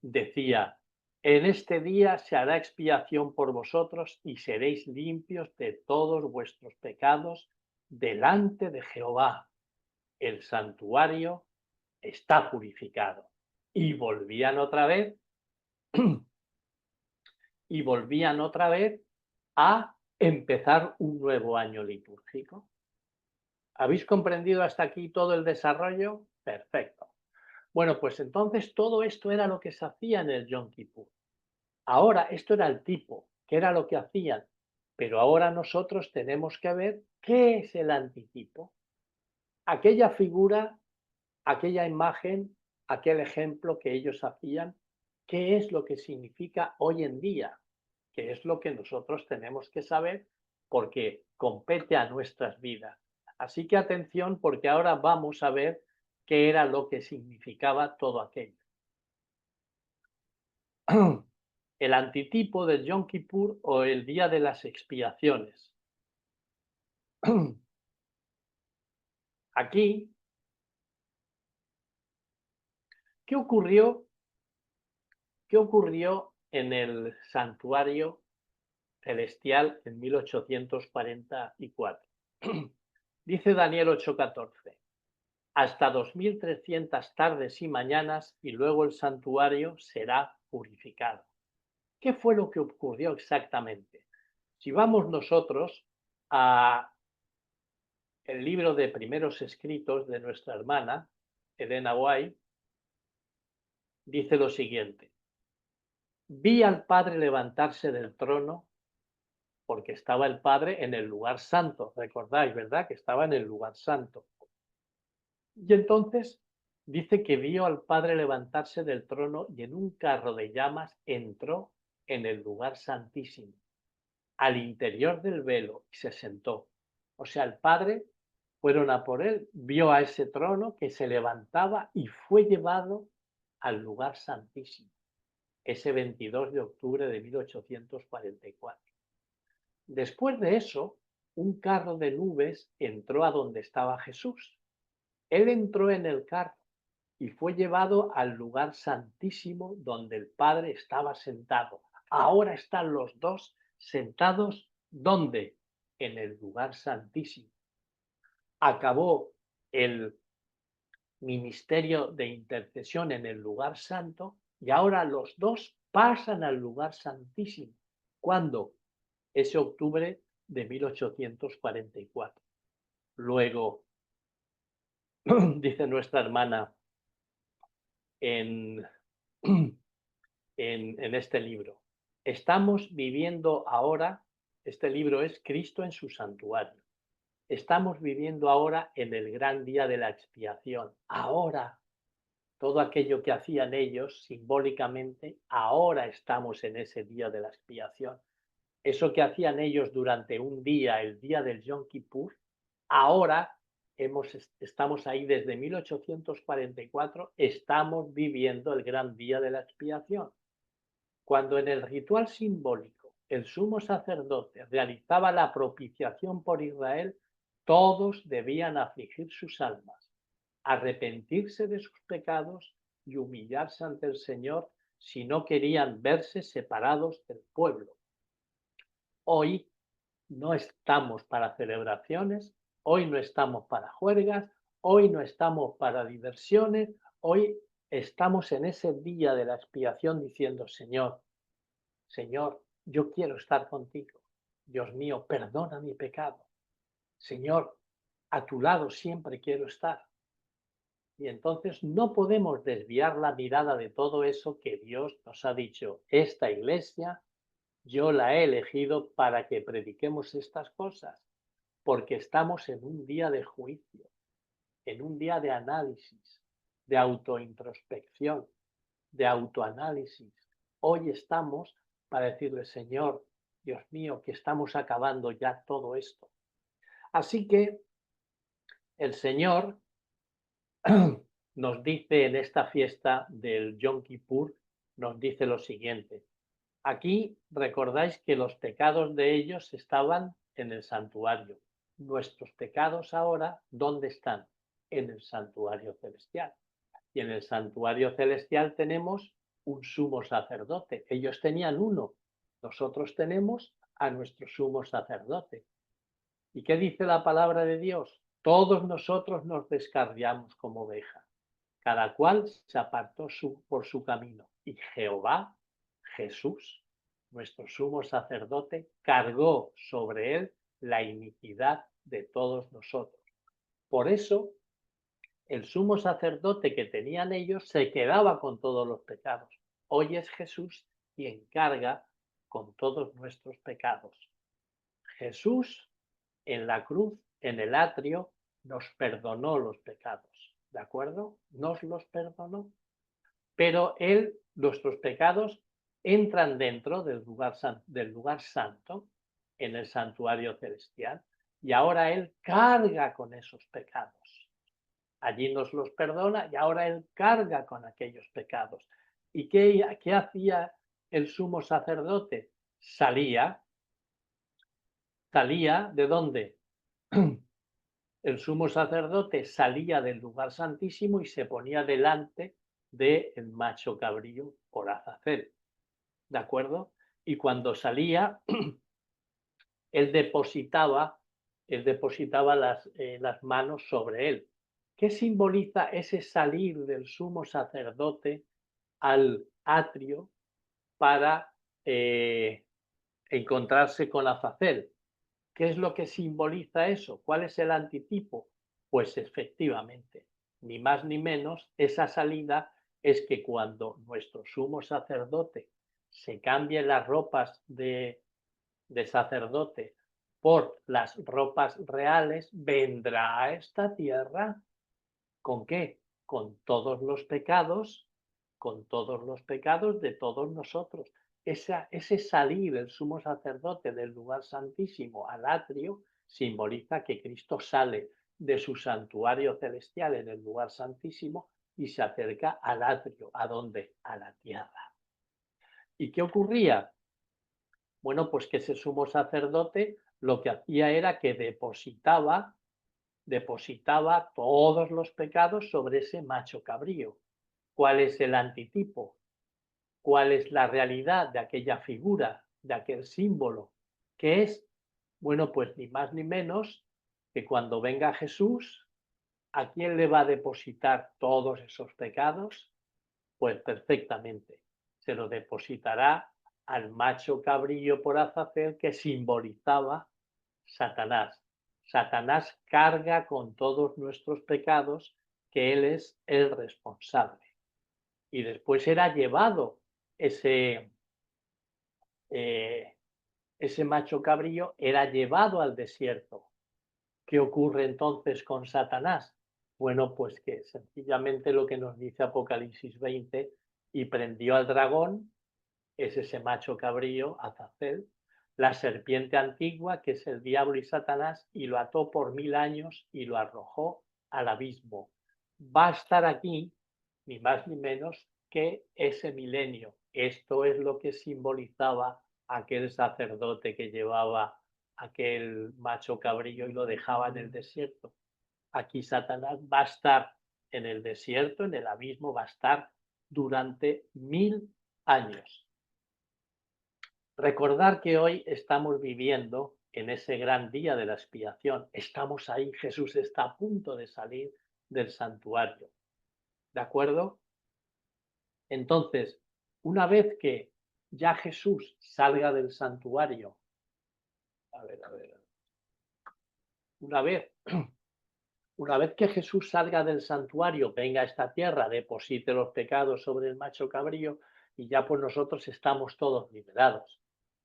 decía, en este día se hará expiación por vosotros y seréis limpios de todos vuestros pecados delante de Jehová. El santuario está purificado. Y volvían otra vez, y volvían otra vez a empezar un nuevo año litúrgico. ¿Habéis comprendido hasta aquí todo el desarrollo? Perfecto. Bueno, pues entonces todo esto era lo que se hacía en el Yom Kippur. Ahora, esto era el tipo, que era lo que hacían, pero ahora nosotros tenemos que ver qué es el antitipo. Aquella figura, aquella imagen, aquel ejemplo que ellos hacían, ¿qué es lo que significa hoy en día? ¿Qué es lo que nosotros tenemos que saber? Porque compete a nuestras vidas. Así que atención, porque ahora vamos a ver qué era lo que significaba todo aquello. El antitipo del Yom Kippur o el día de las expiaciones. Aquí, ¿qué ocurrió? ¿Qué ocurrió en el santuario celestial en 1844? Dice Daniel 8:14, hasta 2300 tardes y mañanas y luego el santuario será purificado. ¿Qué fue lo que ocurrió exactamente? Si vamos nosotros a el libro de primeros escritos de nuestra hermana, Elena White, dice lo siguiente. vi al Padre levantarse del trono, porque estaba el Padre en el lugar santo. Recordáis, ¿verdad? Que estaba en el lugar santo. Y entonces dice que vio al Padre levantarse del trono y en un carro de llamas entró en el lugar santísimo, al interior del velo, y se sentó. O sea, el Padre fueron a por él, vio a ese trono que se levantaba y fue llevado al lugar santísimo, ese 22 de octubre de 1844. Después de eso, un carro de nubes entró a donde estaba Jesús. Él entró en el carro y fue llevado al lugar santísimo donde el Padre estaba sentado. Ahora están los dos sentados, ¿dónde? En el lugar santísimo. Acabó el ministerio de intercesión en el lugar santo y ahora los dos pasan al lugar santísimo. ¿Cuándo? Ese octubre de 1844. Luego, dice nuestra hermana en, en este libro, estamos viviendo ahora, este libro es Cristo en su santuario. Estamos viviendo ahora en el gran día de la expiación. Ahora, todo aquello que hacían ellos simbólicamente, ahora estamos en ese día de la expiación. Eso que hacían ellos durante un día, el día del Yom Kippur, ahora estamos ahí desde 1844, estamos viviendo el gran día de la expiación. Cuando en el ritual simbólico el sumo sacerdote realizaba la propiciación por Israel, todos debían afligir sus almas, arrepentirse de sus pecados y humillarse ante el Señor si no querían verse separados del pueblo. Hoy no estamos para celebraciones, hoy no estamos para juergas, hoy no estamos para diversiones, hoy estamos en ese día de la expiación diciendo, Señor, Señor, yo quiero estar contigo. Dios mío, perdona mi pecado. Señor, a tu lado siempre quiero estar. Y entonces no podemos desviar la mirada de todo eso que Dios nos ha dicho. Esta iglesia yo la he elegido para que prediquemos estas cosas, porque estamos en un día de juicio, en un día de análisis, de autointrospección, de autoanálisis. Hoy estamos para decirle, Señor, Dios mío, que estamos acabando ya todo esto. Así que el Señor nos dice en esta fiesta del Yom Kippur, nos dice lo siguiente. Aquí recordáis que los pecados de ellos estaban en el santuario. Nuestros pecados ahora, ¿dónde están? En el santuario celestial. Y en el santuario celestial tenemos un sumo sacerdote. Ellos tenían uno. Nosotros tenemos a nuestro sumo sacerdote. ¿Y qué dice la palabra de Dios? Todos nosotros nos descarriamos como ovejas. Cada cual se apartó por su camino. Y Jehová, Jesús, nuestro sumo sacerdote, cargó sobre él la iniquidad de todos nosotros. Por eso, el sumo sacerdote que tenían ellos se quedaba con todos los pecados. Hoy es Jesús quien carga con todos nuestros pecados. Jesús en la cruz, en el atrio, nos perdonó los pecados. ¿De acuerdo? Nos los perdonó. Pero Él, nuestros pecados, entran dentro del lugar santo, en el santuario celestial, y ahora Él carga con esos pecados. Allí nos los perdona y ahora Él carga con aquellos pecados. ¿Y qué hacía el sumo sacerdote? Salía ¿de dónde? El sumo sacerdote salía del lugar santísimo y se ponía delante del macho cabrío por Azazel, ¿de acuerdo? Y cuando salía, él depositaba las manos sobre él. ¿Qué simboliza ese salir del sumo sacerdote al atrio para encontrarse con Azazel? ¿Qué es lo que simboliza eso? ¿Cuál es el antitipo? Pues efectivamente, ni más ni menos, esa salida es que cuando nuestro sumo sacerdote se cambien las ropas de sacerdote por las ropas reales, vendrá a esta tierra. ¿Con qué? Con todos los pecados, con todos los pecados de todos nosotros. Ese salir el sumo sacerdote del lugar santísimo al atrio simboliza que Cristo sale de su santuario celestial en el lugar santísimo y se acerca al atrio. ¿A dónde? A la tierra. ¿Y qué ocurría? Bueno, pues que ese sumo sacerdote lo que hacía era que depositaba todos los pecados sobre ese macho cabrío. ¿Cuál es el antitipo? ¿Cuál es la realidad de aquella figura, de aquel símbolo? ¿Qué es? Bueno, pues ni más ni menos que cuando venga Jesús, ¿a quién le va a depositar todos esos pecados? Pues perfectamente, se lo depositará al macho cabrío por Azazel que simbolizaba Satanás. Satanás carga con todos nuestros pecados, que él es el responsable. Y después era llevado ese, eh, ese macho cabrío, era llevado al desierto. ¿Qué ocurre entonces con Satanás? Bueno, pues que sencillamente lo que nos dice Apocalipsis 20, y prendió al dragón, es ese macho cabrío, Azazel, la serpiente antigua, que es el diablo y Satanás, y lo ató por 1000 años y lo arrojó al abismo. Va a estar aquí, ni más ni menos, que ese milenio. Esto es lo que simbolizaba aquel sacerdote que llevaba aquel macho cabrío y lo dejaba en el desierto. Aquí Satanás va a estar en el desierto, en el abismo, va a estar durante 1000 años. Recordar que hoy estamos viviendo en ese gran día de la expiación. Estamos ahí, Jesús está a punto de salir del santuario. ¿De acuerdo? Entonces, una vez que ya Jesús salga del santuario, a ver, una vez, una vez que Jesús salga del santuario, venga a esta tierra, deposite los pecados sobre el macho cabrío y ya pues nosotros estamos todos liberados.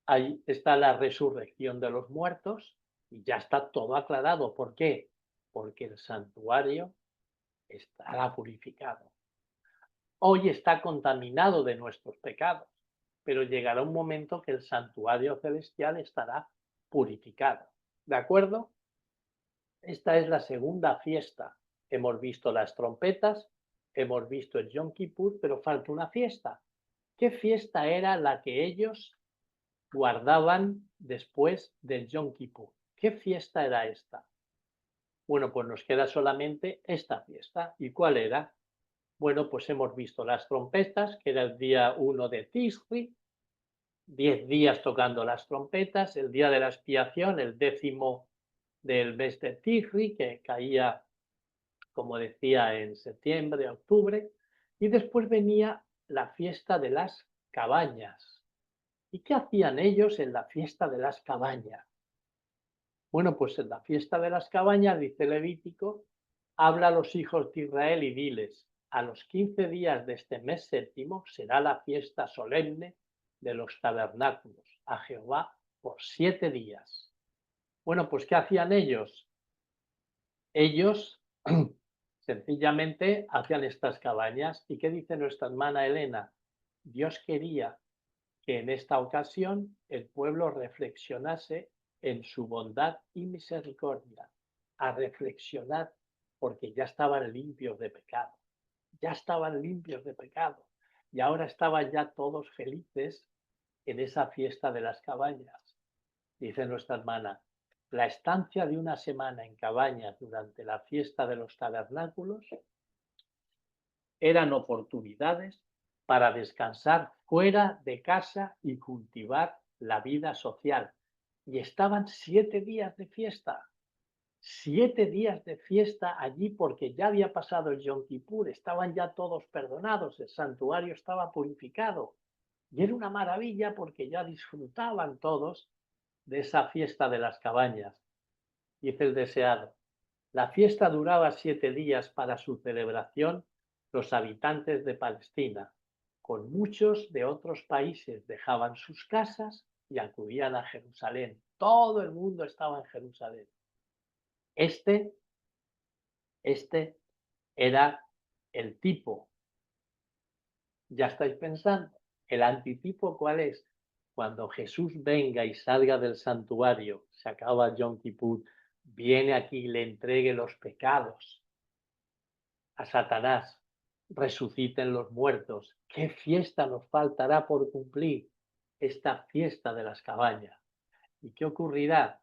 Ahí está la resurrección de los muertos y ya está todo aclarado. ¿Por qué? Porque el santuario estará purificado. Hoy está contaminado de nuestros pecados, pero llegará un momento que el santuario celestial estará purificado. ¿De acuerdo? Esta es la segunda fiesta. Hemos visto las trompetas, hemos visto el Yom Kippur, pero falta una fiesta. ¿Qué fiesta era la que ellos guardaban después del Yom Kippur? ¿Qué fiesta era esta? Bueno, pues nos queda solamente esta fiesta. ¿Y cuál era? Bueno, pues hemos visto las trompetas, que era el día 1 de Tisri, 10 días tocando las trompetas, el día de la expiación, el 10º del mes de Tisri, que caía, como decía, en septiembre, octubre, y después venía la fiesta de las cabañas. ¿Y qué hacían ellos en la fiesta de las cabañas? Bueno, pues en la fiesta de las cabañas, dice Levítico, habla a los hijos de Israel y diles, a los 15 días de este mes séptimo será la fiesta solemne de los tabernáculos a Jehová por 7 días. Bueno, pues ¿qué hacían ellos? Ellos sencillamente hacían estas cabañas. ¿Y qué dice nuestra hermana Elena? Dios quería que en esta ocasión el pueblo reflexionase en su bondad y misericordia, a reflexionar porque ya estaban limpios de pecado, ya estaban limpios de pecado y ahora estaban ya todos felices en esa fiesta de las cabañas. Dice nuestra hermana, la estancia de una semana en cabañas durante la fiesta de los tabernáculos eran oportunidades para descansar fuera de casa y cultivar la vida social. Y estaban 7 días de fiesta, 7 días de fiesta allí porque ya había pasado el Yom Kippur, estaban ya todos perdonados, el santuario estaba purificado. Y era una maravilla porque ya disfrutaban todos de esa fiesta de las cabañas. Dice el deseado, la fiesta duraba 7 días para su celebración los habitantes de Palestina, con muchos de otros países dejaban sus casas y acudían a Jerusalén. Todo el mundo estaba en Jerusalén. Este era el tipo. ¿Ya estáis pensando? ¿El antitipo cuál es? Cuando Jesús venga y salga del santuario, se acaba Yom Kippur, viene aquí y le entregue los pecados a Satanás, resuciten los muertos. ¿Qué fiesta nos faltará por cumplir? Esta fiesta de las cabañas. ¿Y qué ocurrirá?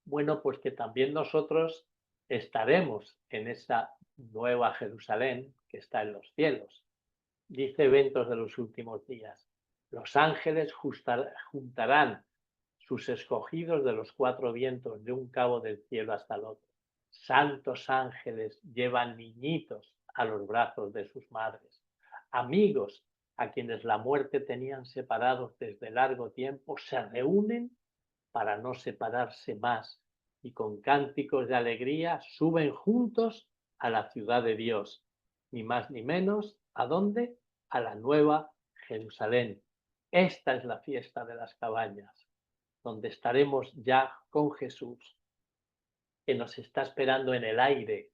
Bueno, pues que también nosotros estaremos en esa nueva Jerusalén que está en los cielos. Dice Eventos de los últimos días. Los ángeles juntarán sus escogidos de los cuatro vientos, de un cabo del cielo hasta el otro. Santos ángeles llevan niñitos a los brazos de sus madres. Amigos a quienes la muerte tenían separados desde largo tiempo se reúnen para no separarse más y con cánticos de alegría suben juntos a la ciudad de Dios, ni más ni menos, ¿a dónde? A la nueva Jerusalén. Esta es la fiesta de las cabañas, donde estaremos ya con Jesús, que nos está esperando en el aire,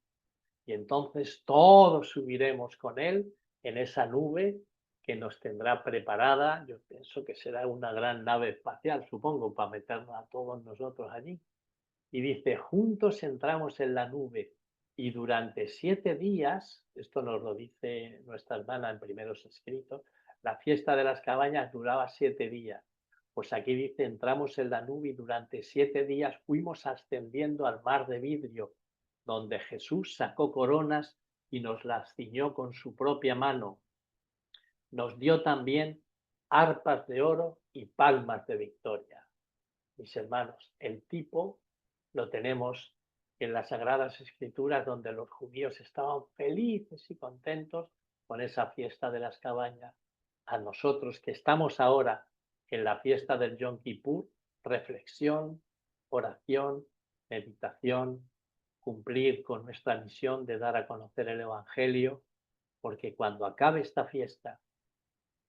y entonces todos subiremos con Él en esa nube que nos tendrá preparada. Yo pienso que será una gran nave espacial, supongo, para meternos a todos nosotros allí. Y dice, juntos entramos en la nube y durante 7 días, esto nos lo dice nuestra hermana en primeros escritos, la fiesta de las cabañas duraba 7 días. Pues aquí dice, entramos en la nube y durante 7 días fuimos ascendiendo al mar de vidrio, donde Jesús sacó coronas y nos las ciñó con su propia mano. Nos dio también arpas de oro y palmas de victoria. Mis hermanos, el tipo lo tenemos en las Sagradas Escrituras, donde los judíos estaban felices y contentos con esa fiesta de las cabañas. A nosotros que estamos ahora en la fiesta del Yom Kippur, reflexión, oración, meditación, cumplir con nuestra misión de dar a conocer el Evangelio, porque cuando acabe esta fiesta,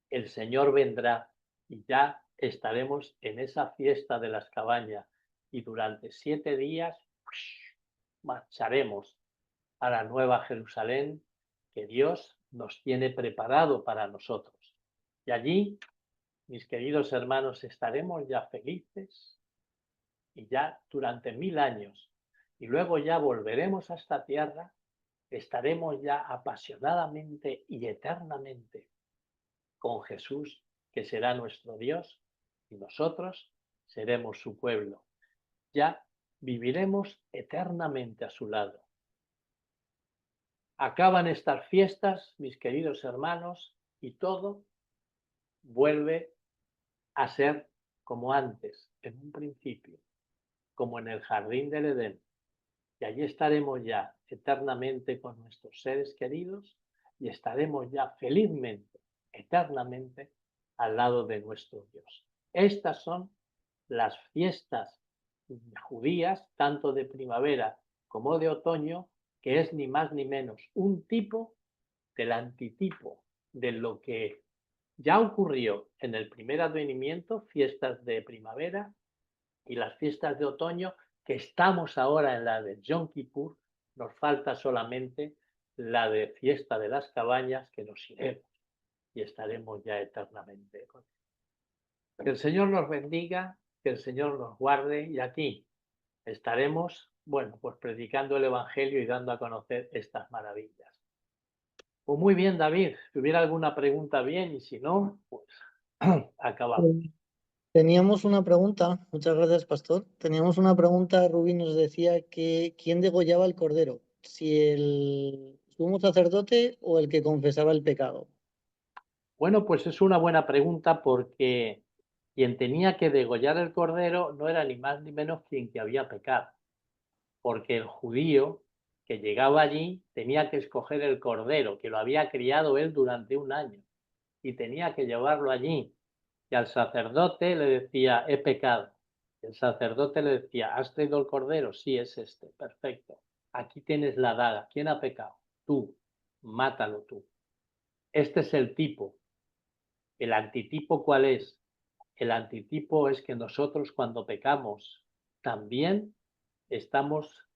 el Señor vendrá y ya estaremos en esa fiesta de las cabañas y durante 7 días marcharemos a la nueva Jerusalén que Dios nos tiene preparado para nosotros. Y allí, mis queridos hermanos, estaremos ya felices y ya durante 1000 años. Y luego ya volveremos a esta tierra, estaremos ya apasionadamente y eternamente con Jesús, que será nuestro Dios, y nosotros seremos su pueblo. Ya viviremos eternamente a su lado. Acaban estas fiestas, mis queridos hermanos, y todo vuelve a ser como antes, en un principio, como en el jardín del Edén. Y allí estaremos ya eternamente con nuestros seres queridos y estaremos ya felizmente, eternamente, al lado de nuestro Dios. Estas son las fiestas judías, tanto de primavera como de otoño, que es ni más ni menos un tipo del antitipo de lo que ya ocurrió en el primer advenimiento, fiestas de primavera y las fiestas de otoño, que estamos ahora en la de Yom Kippur, nos falta solamente la de fiesta de las cabañas, que nos iremos y estaremos ya eternamente con él. Que el Señor nos bendiga, que el Señor nos guarde y aquí estaremos, bueno, pues predicando el Evangelio y dando a conocer estas maravillas. Pues muy bien, David, si hubiera alguna pregunta bien y si no, pues acabamos. Teníamos una pregunta, muchas gracias, pastor. Teníamos una pregunta, Rubí nos decía que ¿quién degollaba el cordero? ¿Si el sumo sacerdote o el que confesaba el pecado? Bueno, pues es una buena pregunta porque quien tenía que degollar el cordero no era ni más ni menos quien que había pecado, porque el judío que llegaba allí tenía que escoger el cordero, que lo había criado él durante un año, y tenía que llevarlo allí. Y al sacerdote le decía, he pecado. El sacerdote le decía, ¿has traído el cordero? Sí, es este, perfecto. Aquí tienes la daga. ¿Quién ha pecado? Tú, mátalo tú. Este es el tipo ¿El antitipo cuál es? El antitipo es que nosotros cuando pecamos también estamos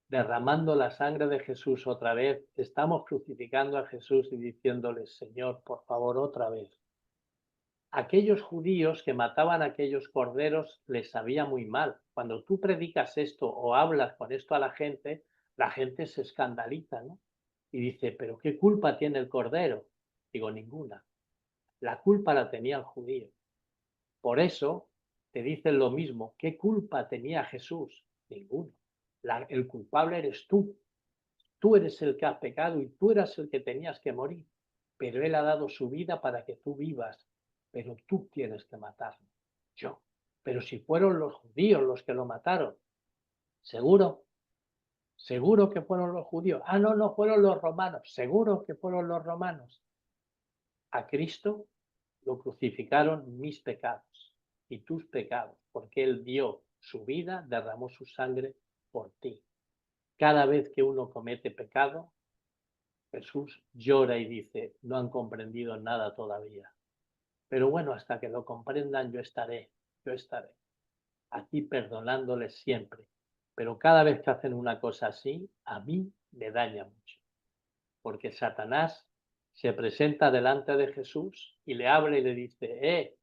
derramando la sangre de Jesús otra vez, estamos crucificando a Jesús y diciéndole, Señor, por favor, otra vez. Aquellos judíos que mataban a aquellos corderos les sabía muy mal. Cuando tú predicas esto o hablas con esto a la gente se escandaliza, ¿no? Y dice, ¿pero qué culpa tiene el cordero? Digo, ninguna. La culpa la tenía el judío. Por eso te dicen lo mismo. ¿Qué culpa tenía Jesús? Ninguna. El culpable eres tú. Tú eres el que has pecado y tú eras el que tenías que morir. Pero Él ha dado su vida para que tú vivas. Pero tú tienes que matarlo. Yo. Pero si fueron los judíos los que lo mataron, seguro. Seguro que fueron los judíos. Ah, no, no fueron los romanos. Seguro que fueron los romanos. A Cristo lo crucificaron mis pecados y tus pecados, porque Él dio su vida, derramó su sangre por ti. Cada vez que uno comete pecado, Jesús llora y dice, no han comprendido nada todavía. Pero bueno, hasta que lo comprendan, yo estaré aquí perdonándoles siempre. Pero cada vez que hacen una cosa así, a mí me daña mucho, porque Satanás se presenta delante de Jesús y le habla y le dice,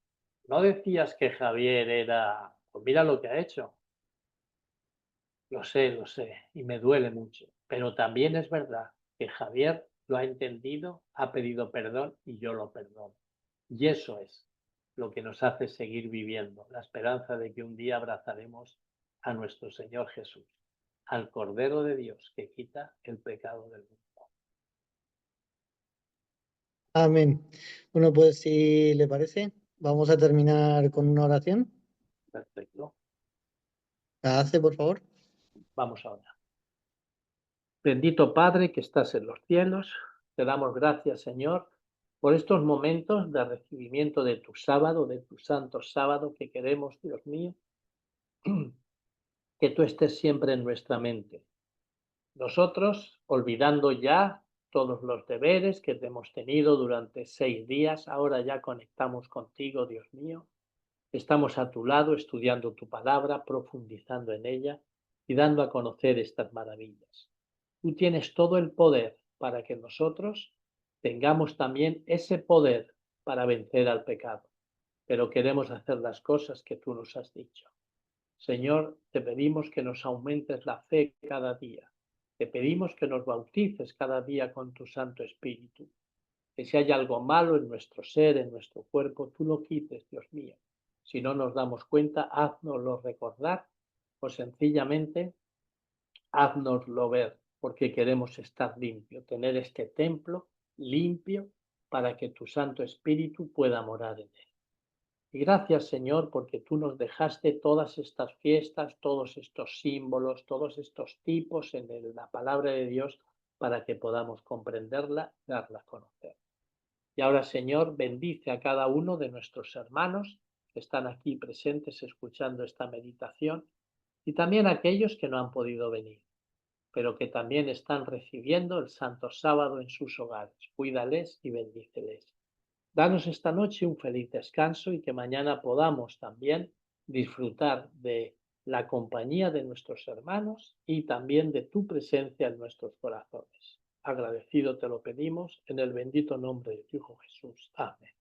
¿no decías que Javier era... Pues mira lo que ha hecho. Lo sé, y me duele mucho. Pero también es verdad que Javier lo ha entendido, ha pedido perdón y yo lo perdono. Y eso es lo que nos hace seguir viviendo, la esperanza de que un día abrazaremos a nuestro Señor Jesús, al Cordero de Dios que quita el pecado del mundo. Amén. Bueno, pues si le parece, vamos a terminar con una oración. Perfecto. ¿La hace, por favor? Vamos ahora. Bendito Padre que estás en los cielos, te damos gracias, Señor, por estos momentos de recibimiento de tu sábado, de tu santo sábado que queremos, Dios mío, que tú estés siempre en nuestra mente. Nosotros, olvidando ya todos los deberes que hemos tenido durante 6 días, ahora ya conectamos contigo, Dios mío. Estamos a tu lado estudiando tu palabra, profundizando en ella y dando a conocer estas maravillas. Tú tienes todo el poder para que nosotros tengamos también ese poder para vencer al pecado, pero queremos hacer las cosas que tú nos has dicho. Señor, te pedimos que nos aumentes la fe cada día. Te pedimos que nos bautices cada día con tu Santo Espíritu. Que si hay algo malo en nuestro ser, en nuestro cuerpo, tú lo quites, Dios mío. Si no nos damos cuenta, haznoslo recordar o sencillamente haznoslo ver, porque queremos estar limpio, tener este templo limpio para que tu Santo Espíritu pueda morar en él. Y gracias, Señor, porque tú nos dejaste todas estas fiestas, todos estos símbolos, todos estos tipos en la palabra de Dios para que podamos comprenderla, darla a conocer. Y ahora, Señor, bendice a cada uno de nuestros hermanos que están aquí presentes escuchando esta meditación y también a aquellos que no han podido venir, pero que también están recibiendo el Santo Sábado en sus hogares. Cuídales y bendíceles. Danos esta noche un feliz descanso y que mañana podamos también disfrutar de la compañía de nuestros hermanos y también de tu presencia en nuestros corazones. Agradecido te lo pedimos en el bendito nombre de tu Hijo Jesús. Amén.